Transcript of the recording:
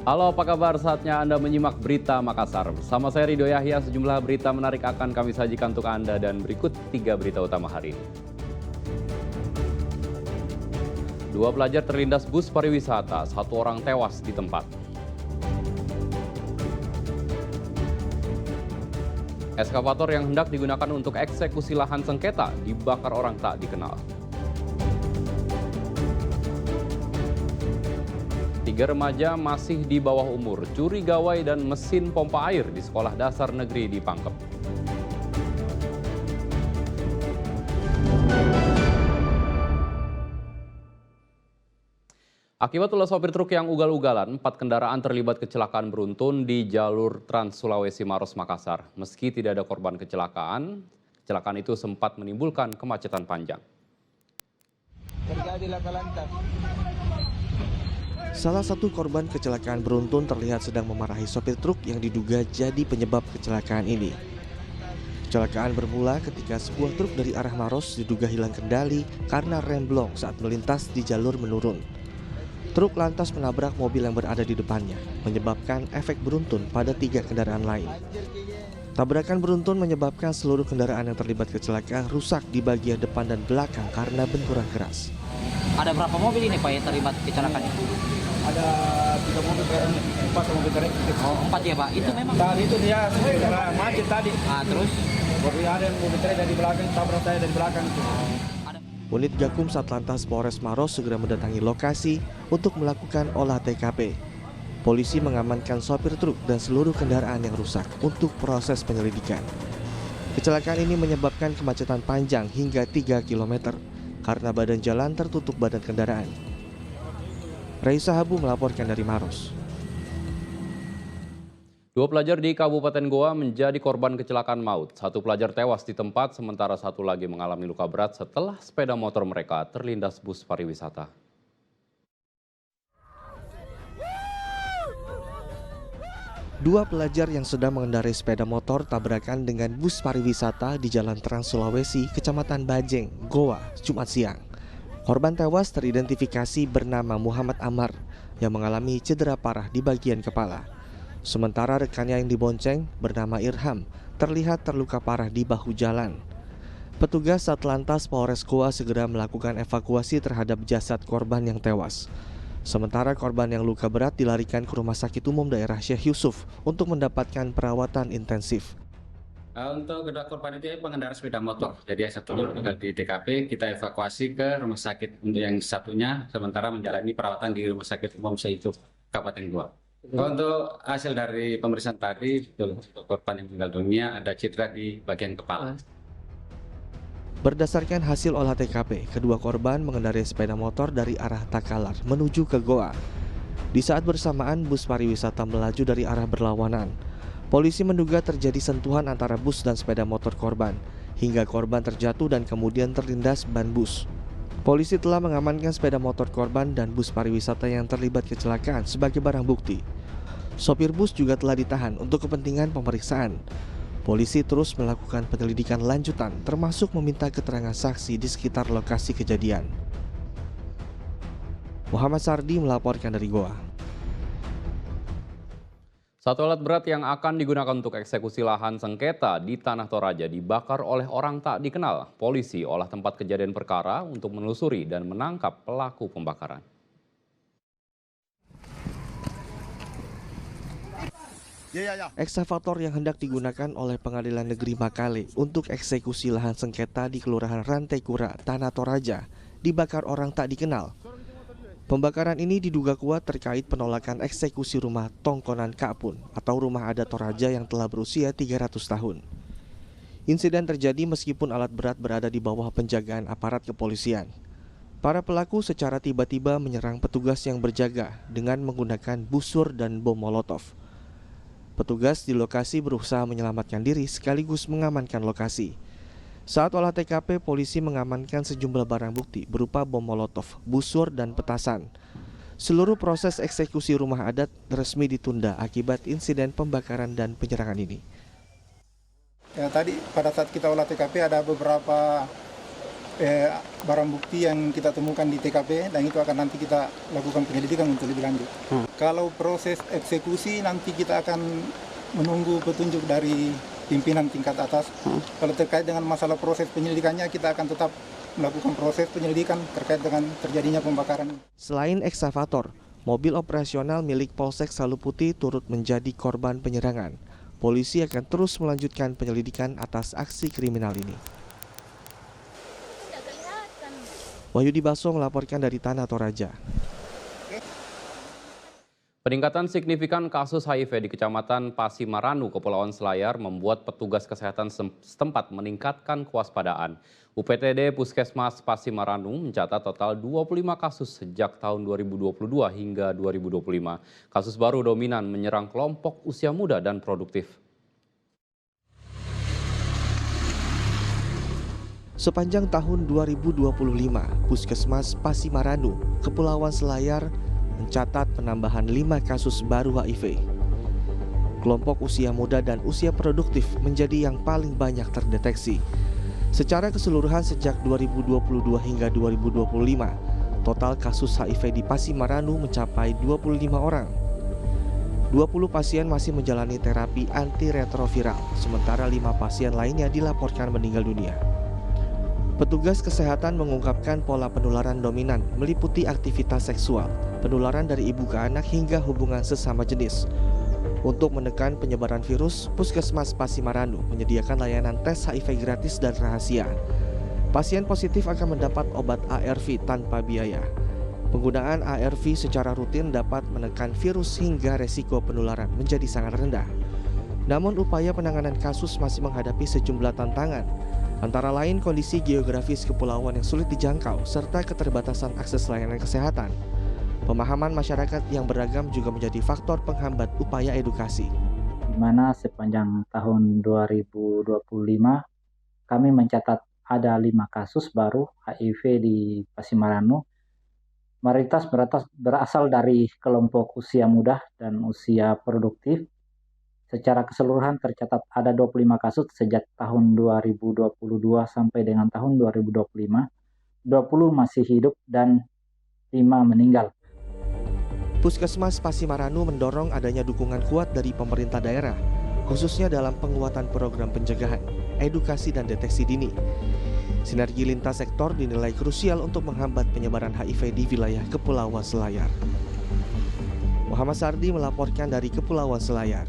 Halo, apa kabar? Saatnya Anda menyimak Berita Makassar. Bersama saya Ridho Yahya, sejumlah berita menarik akan kami sajikan untuk Anda dan berikut 3 berita utama hari ini. 2 pelajar terlindas bus pariwisata, 1 orang tewas di tempat. Eskavator yang hendak digunakan untuk eksekusi lahan sengketa dibakar orang tak dikenal. 3 remaja masih di bawah umur, curi gawai dan mesin pompa air di sekolah dasar negeri di Pangkep. Akibat ulah sopir truk yang ugal-ugalan, 4 kendaraan terlibat kecelakaan beruntun di jalur Trans Sulawesi Maros Makassar. Meski tidak ada korban kecelakaan itu sempat menimbulkan kemacetan panjang. Terjadi laka lantas. Salah satu korban kecelakaan beruntun terlihat sedang memarahi sopir truk yang diduga jadi penyebab kecelakaan ini. Kecelakaan bermula ketika sebuah truk dari arah Maros diduga hilang kendali karena remblong saat melintas di jalur menurun. Truk lantas menabrak mobil yang berada di depannya, menyebabkan efek beruntun pada 3 kendaraan lain. Tabrakan beruntun menyebabkan seluruh kendaraan yang terlibat kecelakaan rusak di bagian depan dan belakang karena benturan keras. Ada berapa mobil ini Pak yang terlibat kecelakaan itu? Ada 3 mobil keren, 4 mobil keren. Oh, 4 ya Pak, itu memang? Tadi itu dia macet tadi. Terus? Baru ada yang mobil keren dari belakang, tabrak saya dari belakang. Unit Gakum Satlantas Polres Maros segera mendatangi lokasi untuk melakukan olah TKP. Polisi mengamankan sopir truk dan seluruh kendaraan yang rusak untuk proses penyelidikan. Kecelakaan ini menyebabkan kemacetan panjang hingga 3 km karena badan jalan tertutup badan kendaraan. Raisa Habu melaporkan dari Maros. 2 pelajar di Kabupaten Goa menjadi korban kecelakaan maut. 1 pelajar tewas di tempat, sementara 1 lagi mengalami luka berat setelah sepeda motor mereka terlindas bus pariwisata. Dua pelajar yang sedang mengendarai sepeda motor tabrakan dengan bus pariwisata di Jalan Trans Sulawesi, Kecamatan Bajeng, Goa, Jumat siang. Korban tewas teridentifikasi bernama Muhammad Amar yang mengalami cedera parah di bagian kepala. Sementara rekannya yang dibonceng bernama Irham terlihat terluka parah di bahu jalan. Petugas Satlantas Polres Goa segera melakukan evakuasi terhadap jasad korban yang tewas. Sementara korban yang luka berat dilarikan ke Rumah Sakit Umum Daerah Syekh Yusuf untuk mendapatkan perawatan intensif. Untuk kedua korban itu pengendara sepeda motor. Jadi yang satu tinggal di TKP, kita evakuasi ke rumah sakit. Untuk yang satunya sementara menjalani perawatan di Rumah Sakit Umum Syekh Yusuf, Kabupaten Goa. Untuk hasil dari pemeriksaan tadi, untuk korban yang meninggal dunia ada cedera di bagian kepala. Berdasarkan hasil olah TKP, kedua korban mengendarai sepeda motor dari arah Takalar menuju ke Goa. Di saat bersamaan bus pariwisata melaju dari arah berlawanan. Polisi menduga terjadi sentuhan antara bus dan sepeda motor korban, hingga korban terjatuh dan kemudian terlindas ban bus. Polisi telah mengamankan sepeda motor korban dan bus pariwisata yang terlibat kecelakaan sebagai barang bukti. Sopir bus juga telah ditahan untuk kepentingan pemeriksaan. Polisi terus melakukan penyelidikan lanjutan, termasuk meminta keterangan saksi di sekitar lokasi kejadian. Muhammad Sardi melaporkan dari Goa. 1 alat berat yang akan digunakan untuk eksekusi lahan sengketa di Tanah Toraja dibakar oleh orang tak dikenal. Polisi olah tempat kejadian perkara untuk menelusuri dan menangkap pelaku pembakaran. Ekskavator yang hendak digunakan oleh Pengadilan Negeri Makale untuk eksekusi lahan sengketa di Kelurahan Rantai Kura, Tanah Toraja, dibakar orang tak dikenal. Pembakaran ini diduga kuat terkait penolakan eksekusi rumah Tongkonan Kapun atau rumah adat Toraja yang telah berusia 300 tahun. Insiden terjadi meskipun alat berat berada di bawah penjagaan aparat kepolisian. Para pelaku secara tiba-tiba menyerang petugas yang berjaga dengan menggunakan busur dan bom molotov. Petugas di lokasi berusaha menyelamatkan diri sekaligus mengamankan lokasi. Saat olah TKP, polisi mengamankan sejumlah barang bukti berupa bom molotov, busur, dan petasan. Seluruh proses eksekusi rumah adat resmi ditunda akibat insiden pembakaran dan penyerangan ini. Ya, tadi pada saat kita olah TKP ada beberapa barang bukti yang kita temukan di TKP, dan itu akan nanti kita lakukan penyelidikan untuk lebih lanjut. Kalau proses eksekusi nanti kita akan menunggu petunjuk dari pimpinan tingkat atas. Kalau terkait dengan masalah proses penyelidikannya, kita akan tetap melakukan proses penyelidikan terkait dengan terjadinya pembakaran. Selain eksavator, mobil operasional milik Polsek Saluputi turut menjadi korban penyerangan. Polisi akan terus melanjutkan penyelidikan atas aksi kriminal ini. Wahyudi Baso melaporkan dari Tanah Toraja. Peningkatan signifikan kasus HIV di Kecamatan Pasimaranu, Kepulauan Selayar membuat petugas kesehatan setempat meningkatkan kewaspadaan. UPTD Puskesmas Pasimaranu mencatat total 25 kasus sejak tahun 2022 hingga 2025. Kasus baru dominan menyerang kelompok usia muda dan produktif. Sepanjang tahun 2025, Puskesmas Pasimaranu, Kepulauan Selayar mencatat penambahan 5 kasus baru HIV. Kelompok usia muda dan usia produktif menjadi yang paling banyak terdeteksi. Secara keseluruhan sejak 2022 hingga 2025, total kasus HIV di Pasimaranu mencapai 25 orang. 20 pasien masih menjalani terapi antiretroviral, sementara 5 pasien lainnya dilaporkan meninggal dunia. Petugas kesehatan mengungkapkan pola penularan dominan meliputi aktivitas seksual, penularan dari ibu ke anak hingga hubungan sesama jenis. Untuk menekan penyebaran virus, Puskesmas Pasimaranu menyediakan layanan tes HIV gratis dan rahasia. Pasien positif akan mendapat obat ARV tanpa biaya. Penggunaan ARV secara rutin dapat menekan virus hingga resiko penularan menjadi sangat rendah. Namun upaya penanganan kasus masih menghadapi sejumlah tantangan, antara lain kondisi geografis kepulauan yang sulit dijangkau serta keterbatasan akses layanan kesehatan. Pemahaman masyarakat yang beragam juga menjadi faktor penghambat upaya edukasi. Di mana sepanjang tahun 2025 kami mencatat ada 5 kasus baru HIV di Pasimaranu. Mayoritas berasal dari kelompok usia muda dan usia produktif. Secara keseluruhan tercatat ada 25 kasus sejak tahun 2022 sampai dengan tahun 2025. 20 masih hidup dan 5 meninggal. Puskesmas Pasimaranu mendorong adanya dukungan kuat dari pemerintah daerah, khususnya dalam penguatan program pencegahan, edukasi dan deteksi dini. Sinergi lintas sektor dinilai krusial untuk menghambat penyebaran HIV di wilayah Kepulauan Selayar. Muhammad Sardi melaporkan dari Kepulauan Selayar.